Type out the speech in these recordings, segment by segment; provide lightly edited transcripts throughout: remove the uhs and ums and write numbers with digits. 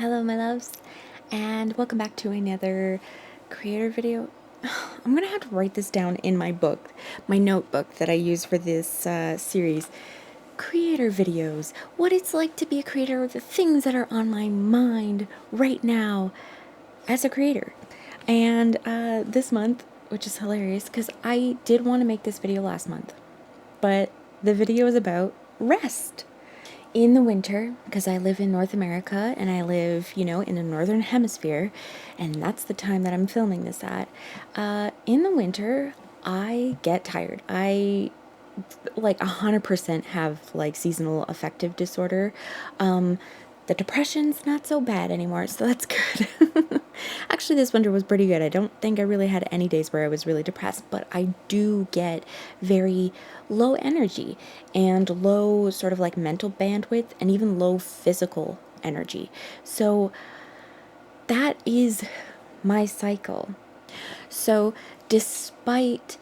Hello, my loves, and welcome back to another creator video. I'm gonna have to write this down in my book, my notebook that I use for this series. Creator videos, what it's like to be a creator, the things that are on my mind right now as a creator. And this month, which is hilarious because I did want to make this video last month, but the video is about rest in the winter, because I live in North America and I live, in the northern hemisphere, and that's the time that I'm filming this at. In the winter, I get tired. I like 100% have like seasonal affective disorder. The depression's not so bad anymore, so that's good. Actually, this winter was pretty good. I don't think I really had any days where I was really depressed, but I do get very low energy and low sort of like mental bandwidth and even low physical energy. So that is my cycle. So despite,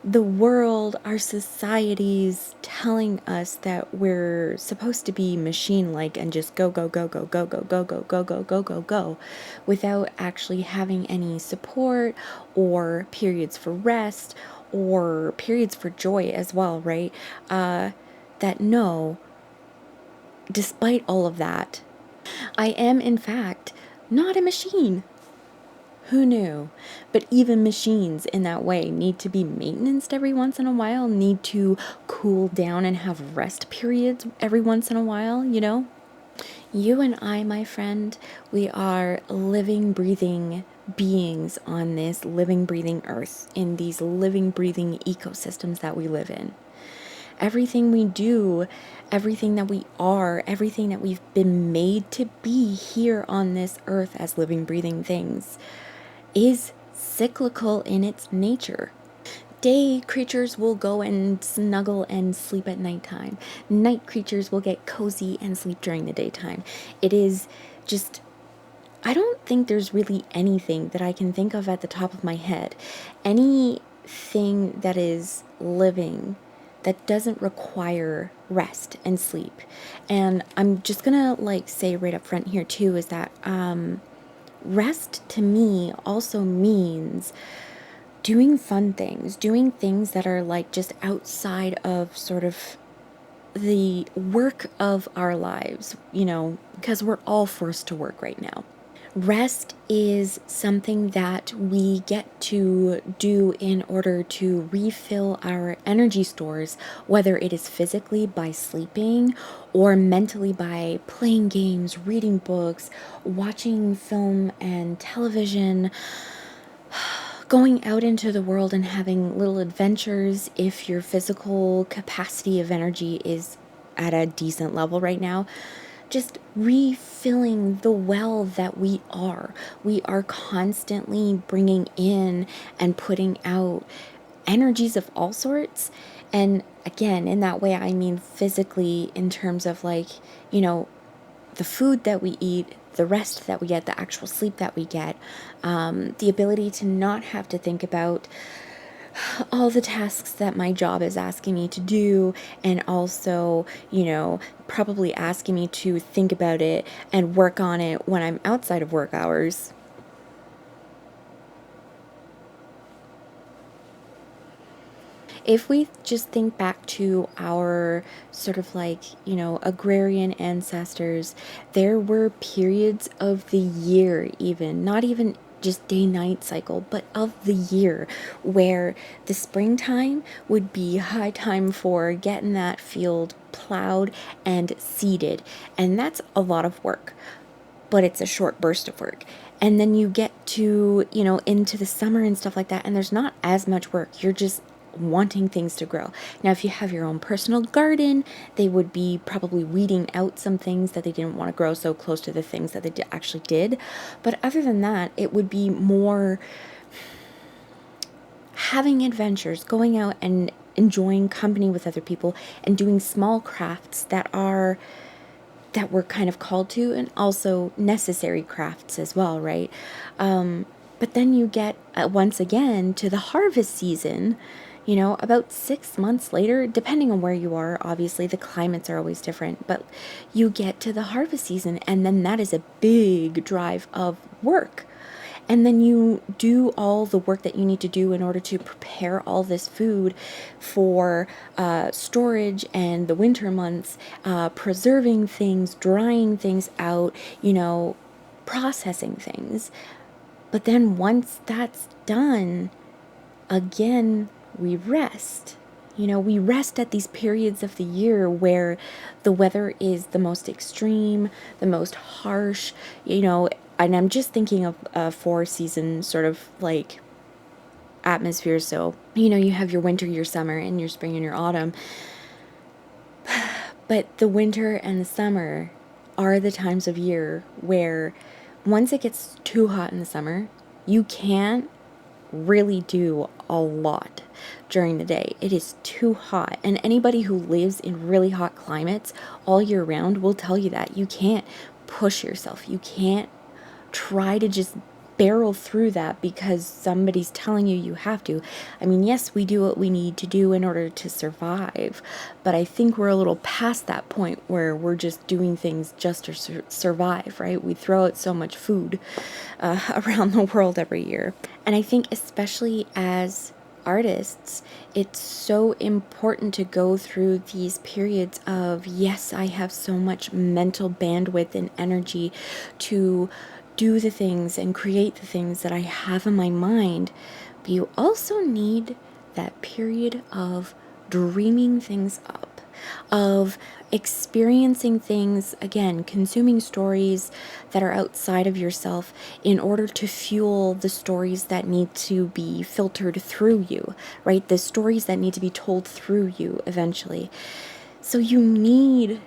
the world, our societies telling us that we're supposed to be machine-like and just go, go, go, go, go, go, go, go, go, go, go, go, go, without actually having any support or periods for rest or periods for joy as well, right? That no, despite all of that, I am in fact not a machine. Who knew? But even machines in that way need to be maintained every once in a while, need to cool down and have rest periods every once in a while, You and I, my friend, we are living, breathing beings on this living, breathing earth, in these living, breathing ecosystems that we live in. Everything we do, everything that we are, everything that we've been made to be here on this earth as living, breathing things is cyclical in its nature. Day creatures will go and snuggle and sleep at nighttime. Night creatures will get cozy and sleep during the daytime. It is just, I don't think there's really anything that I can think of at the top of my head. Anything that is living that doesn't require rest and sleep. And I'm just gonna say right up front here too is that rest to me also means doing fun things, doing things that are just outside of sort of the work of our lives, because we're all forced to work right now. Rest is something that we get to do in order to refill our energy stores, whether it is physically by sleeping or mentally by playing games, reading books, watching film and television, going out into the world and having little adventures if your physical capacity of energy is at a decent level right now. Just refilling the well that we are. We are constantly bringing in and putting out energies of all sorts. And again, in that way, I mean physically in terms of the food that we eat, the rest that we get, the actual sleep that we get, the ability to not have to think about all the tasks that my job is asking me to do, and also, probably asking me to think about it and work on it when I'm outside of work hours. If we just think back to our sort of agrarian ancestors, there were periods of the year, even, not even just day-night cycle, but of the year, where the springtime would be high time for getting that field plowed and seeded. And that's a lot of work, but it's a short burst of work. And then you get to, into the summer and stuff like that, and there's not as much work. You're just wanting things to grow. Now, if you have your own personal garden, they would be probably weeding out some things that they didn't want to grow so close to the things that they actually did. But other than that, it would be more having adventures, going out and enjoying company with other people and doing small crafts that we're kind of called to, and also necessary crafts as well, right? But then you get once again to the harvest season, You know, about 6 months later, depending on where you are, obviously the climates are always different, but you get to the harvest season, and then that is a big drive of work. And then you do all the work that you need to do in order to prepare all this food for storage and the winter months, preserving things, drying things out, processing things. But then once that's done, again, we rest. We rest at these periods of the year where the weather is the most extreme, the most harsh, and I'm just thinking of a 4 season sort of like atmosphere. So, you have your winter, your summer, and your spring and your autumn. But the winter and the summer are the times of year where once it gets too hot in the summer, you can't really do a lot during the day. It is too hot. And anybody who lives in really hot climates all year round will tell you that. You can't push yourself. You can't try to just barrel through that because somebody's telling you you have to. I mean, yes, we do what we need to do in order to survive, but I think we're a little past that point where we're just doing things just to survive, right? We throw out so much food around the world every year. And I think especially as artists, it's so important to go through these periods of, yes, I have so much mental bandwidth and energy to do the things and create the things that I have in my mind, but you also need that period of dreaming things up, of experiencing things, again, consuming stories that are outside of yourself in order to fuel the stories that need to be filtered through you, right? The stories that need to be told through you eventually. So you need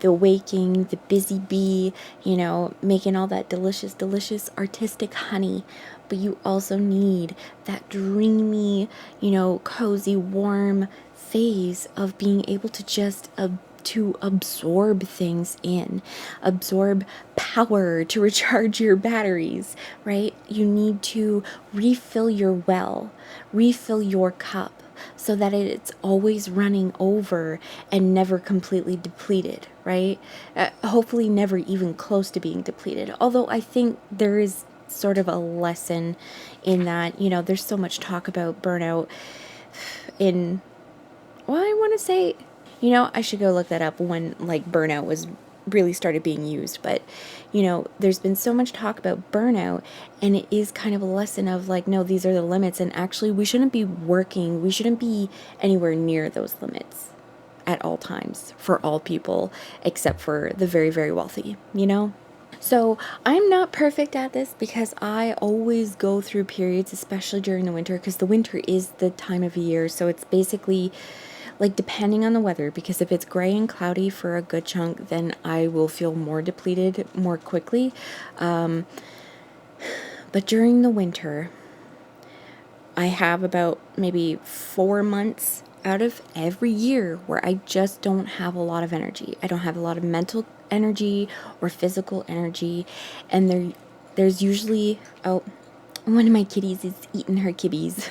the waking, the busy bee, making all that delicious, delicious artistic honey. But you also need that dreamy, cozy, warm phase of being able to just to absorb things in, absorb power to recharge your batteries, right? You need to refill your well, refill your cup, so that it's always running over and never completely depleted, right? Hopefully never even close to being depleted. Although I think there is sort of a lesson in that, there's so much talk about burnout in, well, I want to say, I should go look that up when like burnout was really started being used. But there's been so much talk about burnout, and it is kind of a lesson of like, no, these are the limits, and actually we shouldn't be anywhere near those limits at all times for all people except for the very, very wealthy. So I'm not perfect at this because I always go through periods, especially during the winter, because the winter is the time of year. So it's basically like depending on the weather, because if it's gray and cloudy for a good chunk, then I will feel more depleted more quickly. But during the winter, I have about maybe 4 months out of every year where I just don't have a lot of energy. I don't have a lot of mental energy or physical energy. And there's usually, oh, one of my kitties is eating her kibbies.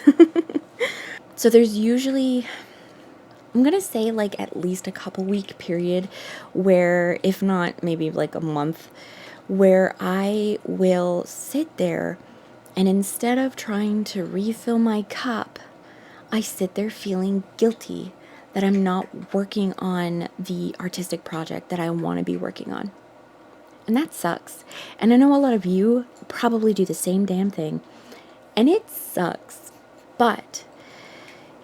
So there's usually, I'm going to say like at least a couple week period where, if not maybe like a month, where I will sit there and instead of trying to refill my cup, I sit there feeling guilty that I'm not working on the artistic project that I want to be working on. And that sucks. And I know a lot of you probably do the same damn thing. And it sucks. But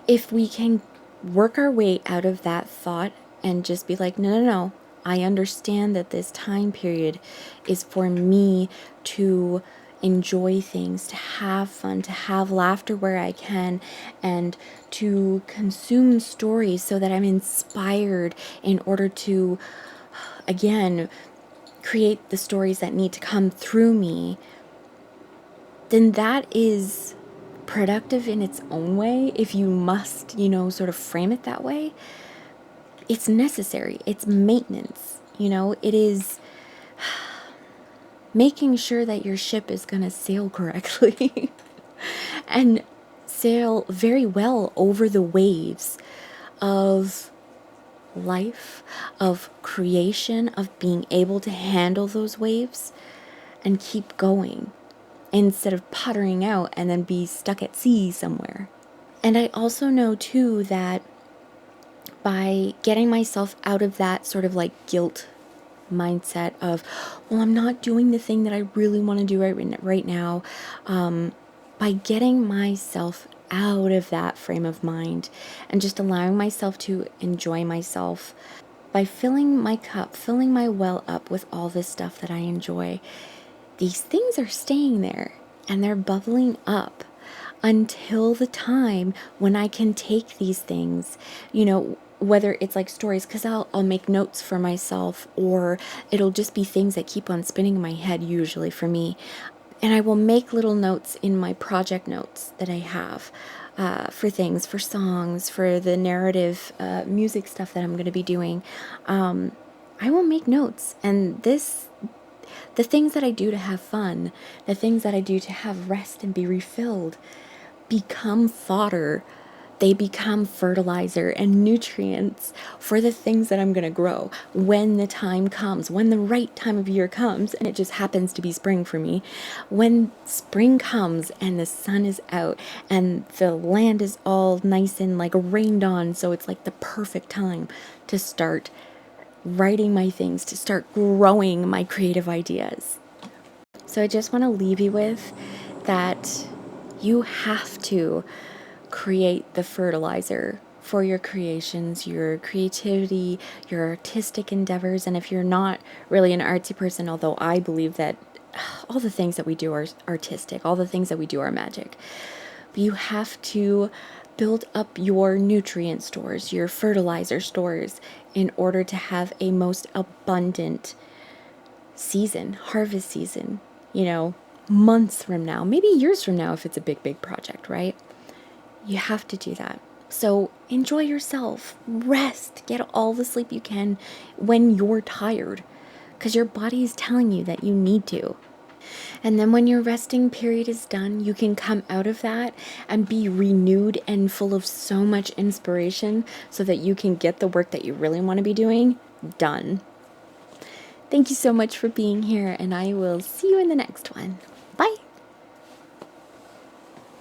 if we can work our way out of that thought and just be like, no, I understand that this time period is for me to enjoy things, to have fun, to have laughter where I can, and to consume stories so that I'm inspired in order to, again, create the stories that need to come through me, then that is productive in its own way. If you must, sort of frame it that way, it's necessary. It's maintenance. It is making sure that your ship is going to sail correctly. And sail very well over the waves of life, of creation, of being able to handle those waves and keep going instead of puttering out and then be stuck at sea somewhere. And I also know too that by getting myself out of that sort of like guilt mindset of, well, I'm not doing the thing that I really want to do right now, by getting myself out of that frame of mind and just allowing myself to enjoy myself, by filling my cup, filling my well up with all this stuff that I enjoy, these things are staying there and they're bubbling up until the time when I can take these things, whether it's like stories, because I'll make notes for myself, or it'll just be things that keep on spinning in my head, usually for me. And I will make little notes in my project notes that I have for things, for songs, for the narrative music stuff that I'm going to be doing. I will make notes, and the things that I do to have fun, the things that I do to have rest and be refilled, become fodder. They become fertilizer and nutrients for the things that I'm going to grow when the time comes, when the right time of year comes, and it just happens to be spring for me. When spring comes and the sun is out and the land is all nice and like rained on, so it's like the perfect time to start writing my things, to start growing my creative ideas. So I just want to leave you with that you have to create the fertilizer for your creations, your creativity, your artistic endeavors. And if you're not really an artsy person, although I believe that all the things that we do are artistic, all the things that we do are magic, but you have to build up your nutrient stores, your fertilizer stores, in order to have a most abundant season, harvest season, months from now, maybe years from now if it's a big, big project, right? You have to do that. So enjoy yourself, rest, get all the sleep you can when you're tired, because your body is telling you that you need to. And then when your resting period is done, you can come out of that and be renewed and full of so much inspiration so that you can get the work that you really want to be doing done. Thank you so much for being here, and I will see you in the next one. Bye.